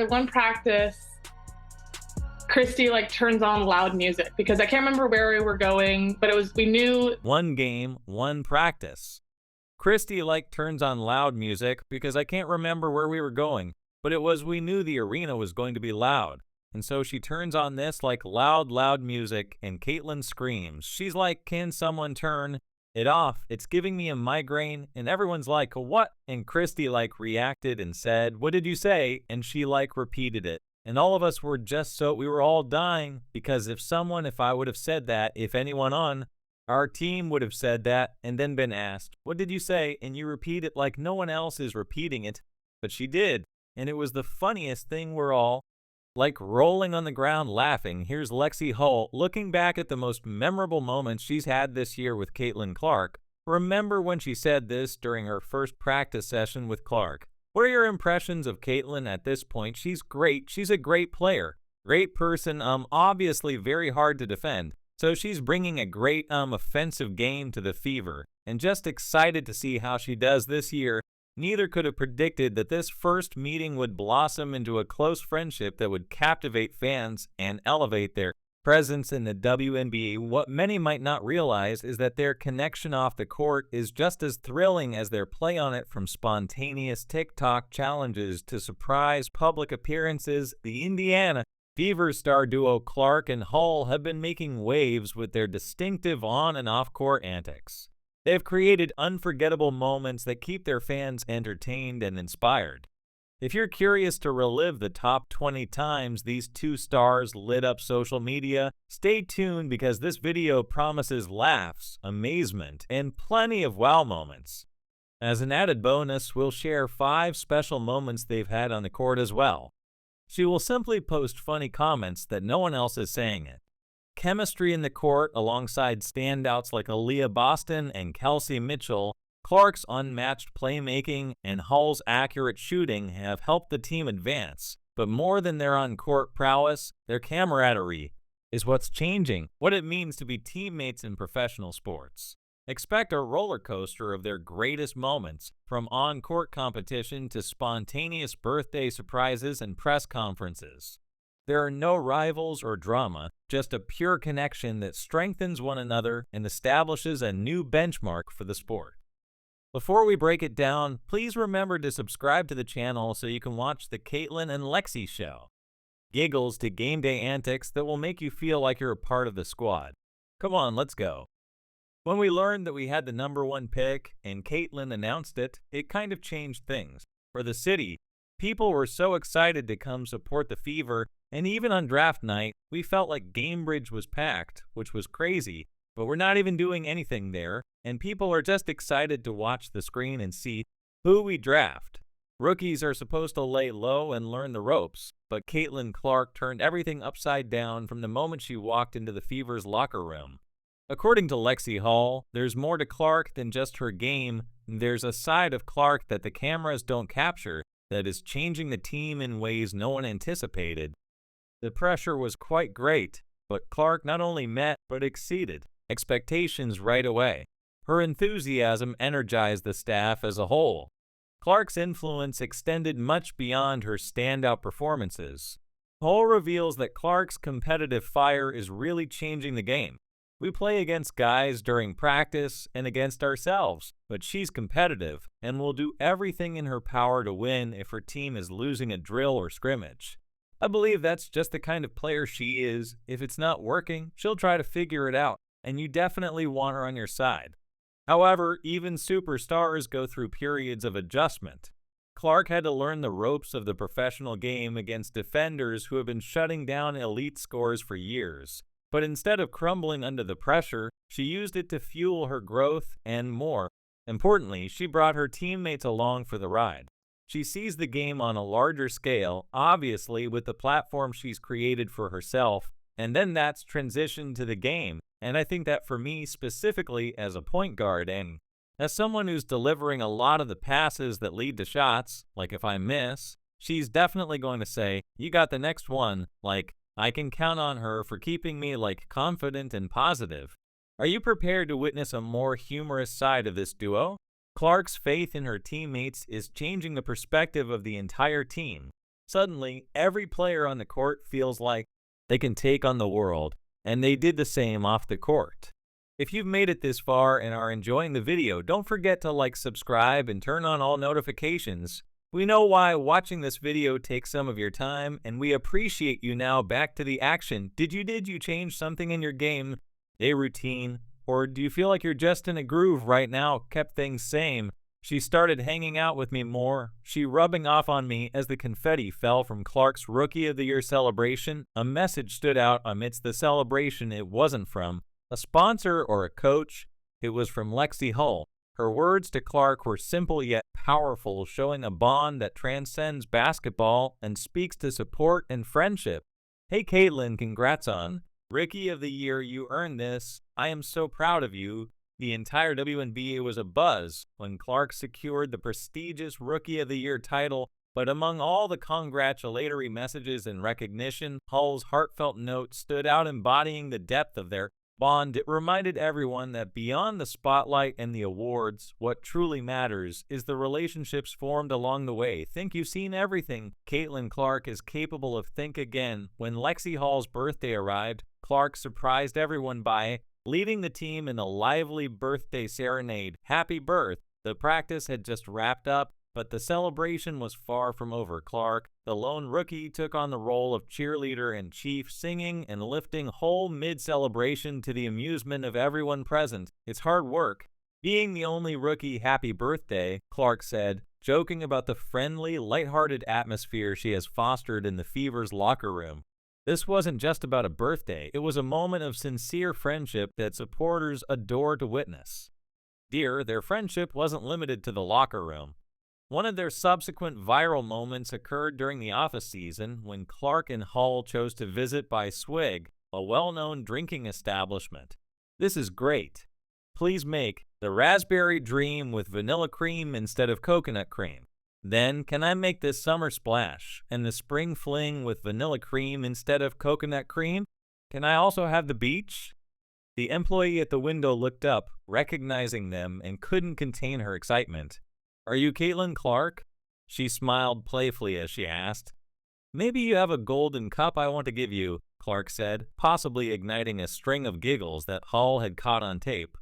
one practice, Christy like turns on loud music because I can't remember where we were going, but we knew. One game, one practice. Christy turns on loud music because I can't remember where we were going, but we knew the arena was going to be loud. And so she turns on this loud music, and Caitlin screams. She's like, "Can someone turn it off? It's giving me a migraine." And everyone's like, "What?" And Christy reacted and said, "What did you say?" And she repeated it. And all of us were we were all dying because if I would have said that, if anyone on our team would have said that and then been asked, "What did you say?" And you repeat it like no one else is repeating it, but she did. And it was the funniest thing. We're all rolling on the ground laughing. Here's Lexie Hull looking back at the most memorable moments she's had this year with Caitlin Clark. Remember when she said this during her first practice session with Clark? What are your impressions of Caitlin at this point? She's great. She's a great player. Great person, obviously very hard to defend. So she's bringing a great offensive game to the Fever, and just excited to see how she does this year. Neither could have predicted that this first meeting would blossom into a close friendship that would captivate fans and elevate their presence in the WNBA. What many might not realize is that their connection off the court is just as thrilling as their play on it, from spontaneous TikTok challenges to surprise public appearances. The Indiana Fever star duo Clark and Hull have been making waves with their distinctive on and off-court antics. They've created unforgettable moments that keep their fans entertained and inspired. If you're curious to relive the top 20 times these two stars lit up social media, stay tuned because this video promises laughs, amazement, and plenty of wow moments. As an added bonus, we'll share 5 special moments they've had on the court as well. She will simply post funny comments that no one else is saying it. Chemistry in the court alongside standouts like Aaliyah Boston and Kelsey Mitchell, Clark's unmatched playmaking, and Hull's accurate shooting have helped the team advance. But more than their on-court prowess, their camaraderie is what's changing what it means to be teammates in professional sports. Expect a roller coaster of their greatest moments, from on-court competition to spontaneous birthday surprises and press conferences. There are no rivals or drama, just a pure connection that strengthens one another and establishes a new benchmark for the sport. Before we break it down, please remember to subscribe to the channel so you can watch the Caitlin and Lexie show. Giggles to game day antics that will make you feel like you're a part of the squad. Come on, let's go. When we learned that we had the #1 pick and Caitlin announced it, it kind of changed things. For the city, people were so excited to come support the Fever, and even on draft night, we felt like Gamebridge was packed, which was crazy, but we're not even doing anything there, and people are just excited to watch the screen and see who we draft. Rookies are supposed to lay low and learn the ropes, but Caitlin Clark turned everything upside down from the moment she walked into the Fever's locker room. According to Lexie Hull, there's more to Clark than just her game. There's a side of Clark that the cameras don't capture that is changing the team in ways no one anticipated. The pressure was quite great, but Clark not only met but exceeded expectations right away. Her enthusiasm energized the staff as a whole. Clark's influence extended much beyond her standout performances. Hull reveals that Clark's competitive fire is really changing the game. We play against guys during practice and against ourselves, but she's competitive and will do everything in her power to win if her team is losing a drill or scrimmage. I believe that's just the kind of player she is. If it's not working, she'll try to figure it out, and you definitely want her on your side. However, even superstars go through periods of adjustment. Clark had to learn the ropes of the professional game against defenders who have been shutting down elite scores for years. But instead of crumbling under the pressure, she used it to fuel her growth and more. Importantly, she brought her teammates along for the ride. She sees the game on a larger scale, obviously with the platform she's created for herself, and then that's transitioned to the game. And I think that for me specifically as a point guard and as someone who's delivering a lot of the passes that lead to shots, like if I miss, she's definitely going to say, "You got the next one," I can count on her for keeping me confident and positive. Are you prepared to witness a more humorous side of this duo? Clark's faith in her teammates is changing the perspective of the entire team. Suddenly, every player on the court feels like they can take on the world, and they did the same off the court. If you've made it this far and are enjoying the video, don't forget to like, subscribe, and turn on all notifications. We know why watching this video takes some of your time, and we appreciate you. Now back to the action. Did you change something in your game, a routine, or do you feel like you're just in a groove right now? Kept things same. She started hanging out with me more. She rubbing off on me as the confetti fell from Clark's Rookie of the Year celebration. A message stood out amidst the celebration. It wasn't from a sponsor or a coach. It was from Lexie Hull. Her words to Clark were simple yet powerful, showing a bond that transcends basketball and speaks to support and friendship. Hey Caitlin, congrats on Rookie of the Year. You earned this. I am so proud of you. The entire WNBA was abuzz when Clark secured the prestigious Rookie of the Year title, but among all the congratulatory messages and recognition, Hull's heartfelt note stood out, embodying the depth of their bond. It reminded everyone that beyond the spotlight and the awards, what truly matters is the relationships formed along the way. Think you've seen everything. Caitlin Clark is capable of think again. When Lexie Hull's birthday arrived, Clark surprised everyone by leading the team in a lively birthday serenade. Happy birth! The practice had just wrapped up, but the celebration was far from over. Clark, the lone rookie, took on the role of cheerleader in chief, singing and lifting Hull mid-celebration to the amusement of everyone present. It's hard work being the only rookie. Happy birthday, Clark said, joking about the friendly, lighthearted atmosphere she has fostered in the Fever's locker room. This wasn't just about a birthday, it was a moment of sincere friendship that supporters adore to witness. Their friendship wasn't limited to the locker room. One of their subsequent viral moments occurred during the office season when Clark and Hull chose to visit by Swig, a well-known drinking establishment. This is great. Please make the raspberry dream with vanilla cream instead of coconut cream. Then, can I make this summer splash and the spring fling with vanilla cream instead of coconut cream? Can I also have the beach? The employee at the window looked up, recognizing them, and couldn't contain her excitement. Are you Caitlin Clark? She smiled playfully as she asked. Maybe you have a golden cup I want to give you, Clark said, possibly igniting a string of giggles that Hull had caught on tape.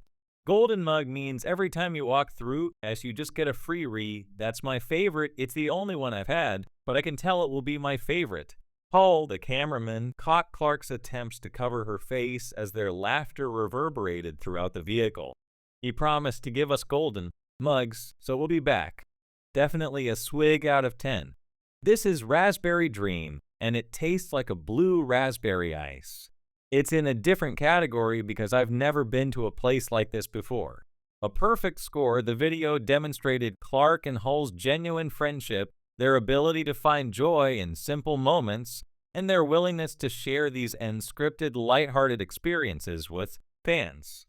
Golden mug means every time you walk through, as you just get a free. That's my favorite. It's the only one I've had, but I can tell it will be my favorite. Hull, the cameraman, caught Clark's attempts to cover her face as their laughter reverberated throughout the vehicle. He promised to give us golden mugs, so we'll be back. Definitely a swig out of 10. This is Raspberry Dream, and it tastes like a blue raspberry ice. It's in a different category because I've never been to a place like this before. A perfect score. The video demonstrated Clark and Hull's genuine friendship, their ability to find joy in simple moments, and their willingness to share these unscripted, lighthearted experiences with fans.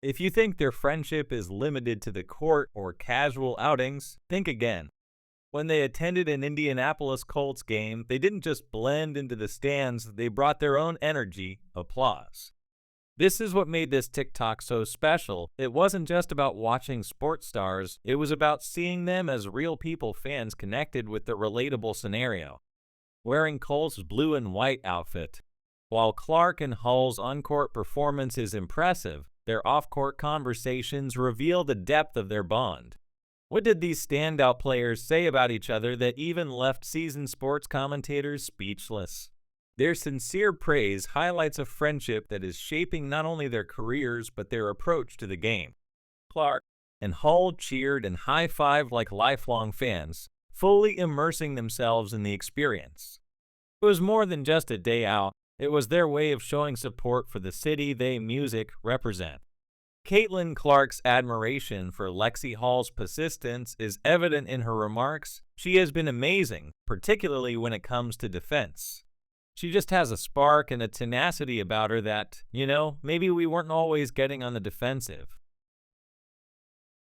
If you think their friendship is limited to the court or casual outings, think again. When they attended an Indianapolis Colts game, they didn't just blend into the stands, they brought their own energy, applause. This is what made this TikTok so special. It wasn't just about watching sports stars, it was about seeing them as real people, fans connected with the relatable scenario. Wearing Colts' blue and white outfit. While Clark and Hull's on-court performance is impressive, their off-court conversations reveal the depth of their bond. What did these standout players say about each other that even left seasoned sports commentators speechless? Their sincere praise highlights a friendship that is shaping not only their careers but their approach to the game. Clark and Hull cheered and high-fived like lifelong fans, fully immersing themselves in the experience. It was more than just a day out, it was their way of showing support for the city they music represent. Caitlin Clark's admiration for Lexie Hull's persistence is evident in her remarks. She has been amazing, particularly when it comes to defense. She just has a spark and a tenacity about her that, maybe we weren't always getting on the defensive.